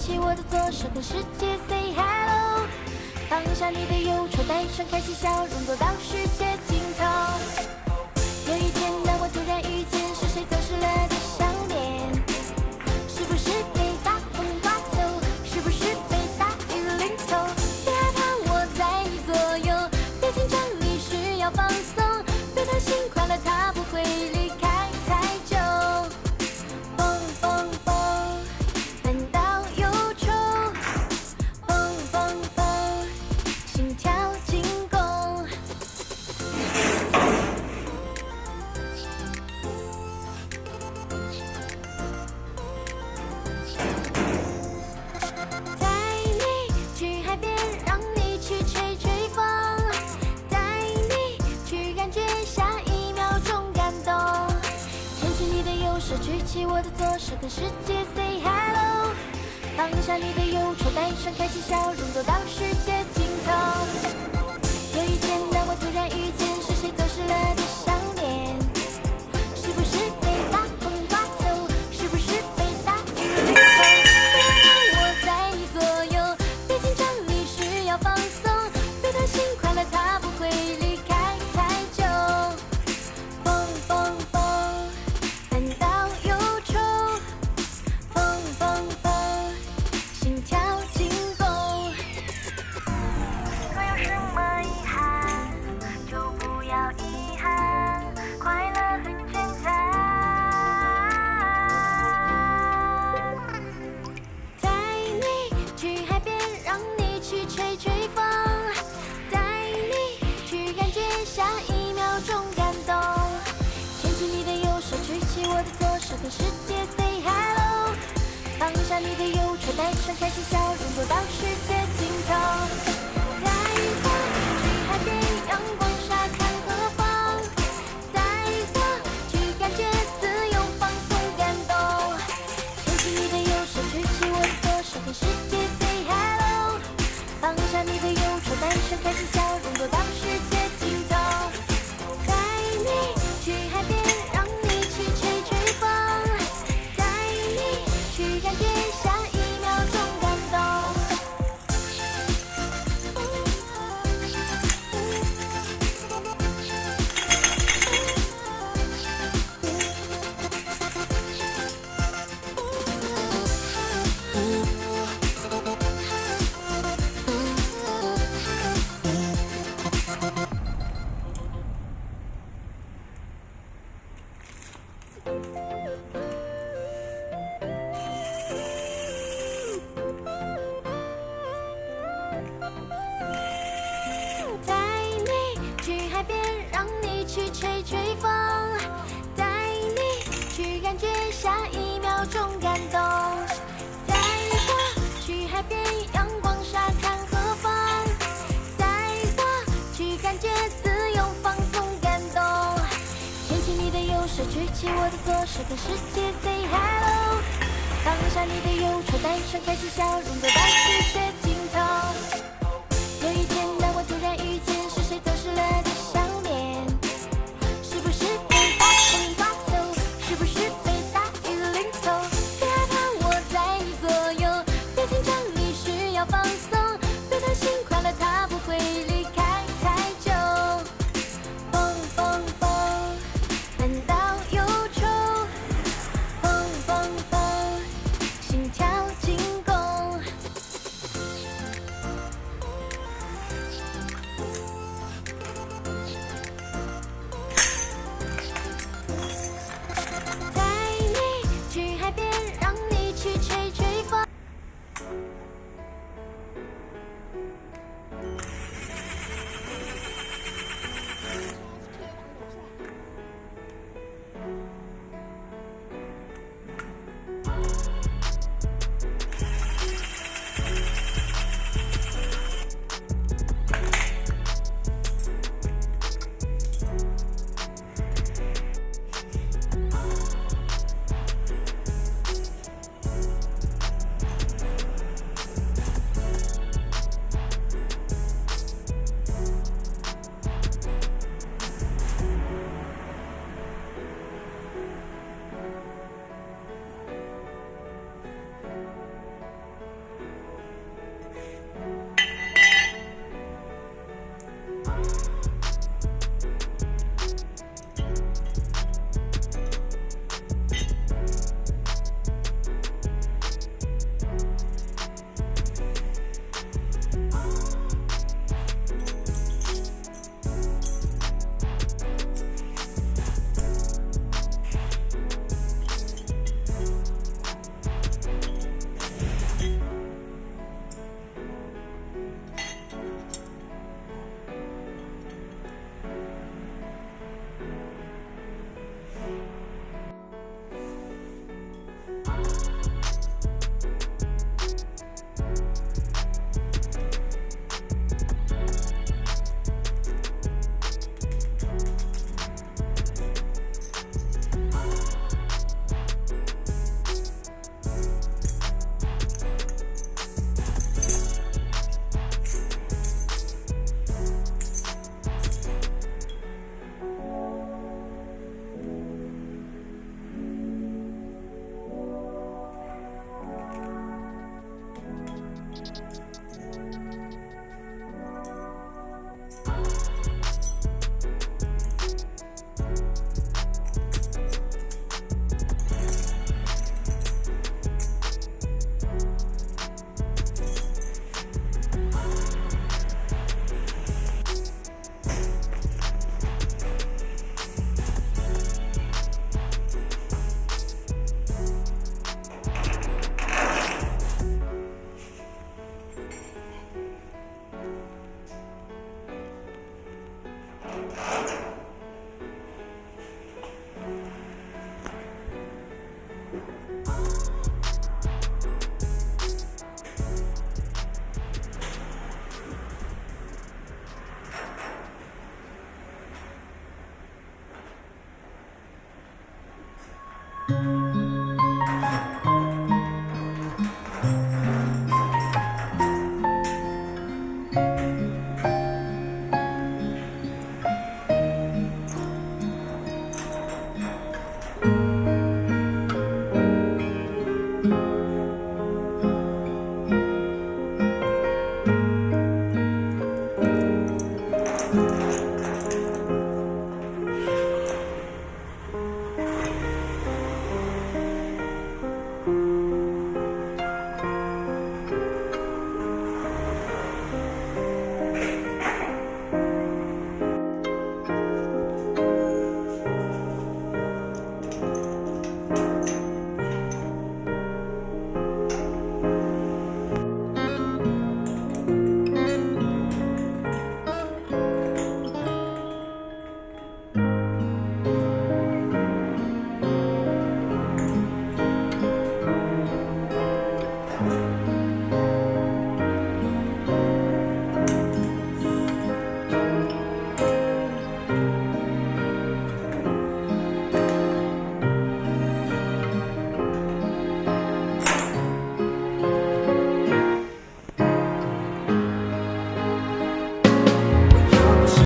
起我的左手，跟世界 say hello。放下你的忧愁，带上开心笑容，走到世界尽头。有一天，当我突然遇见是谁走失了的笑脸，是不是被大风刮走？是不是被大雨淋透？别害怕，我在你左右。别紧张，你需要放松。别担心，快乐它不会离开太久。蹦蹦蹦，烦恼忧愁。蹦蹦蹦，心跳进攻。带你去海边，让你去吹吹风。带你去感觉下一秒钟感动。牵起你的右手，举起我的左手，跟世界 say hello。放下你的忧愁，带上开心笑容，走到世界尽头。有一天，当我突然遇见是谁走失了的笑脸，是不是被大风刮走？是不是被大雨淋透？别害怕，我在你左右。别紧张，你需要放松。别担心，快乐它不会离开太久。蹦蹦蹦，烦恼忧愁。蹦蹦蹦，心跳进攻。若有什么遗憾，就不要遗憾，快乐很简单。带你去海边，让你去吹吹风。带你去感觉下一秒钟感动。牵起你的右手，举起我的左手，跟世界 say hello。放下你的忧愁，带上开心笑容，走到世界尽头。带我去海边，阳光沙滩和风。带我去感觉自由放松感动。牵起你的右手，举起我的左手，跟世界 say hello。放下你的忧愁，带上开心笑容，走到世界尽头。带你去海边，让你去吹吹风。带你去感觉下一秒钟感动。带你去海边，让你去吹吹风。带你去感觉下一秒钟感动。带我去海边，阳光沙滩和风。带我去感觉自由放松感动。牵起你的右手，举起我的左手，跟世界 say hello。放下你的忧愁，带上开心笑容，走到世界尽头。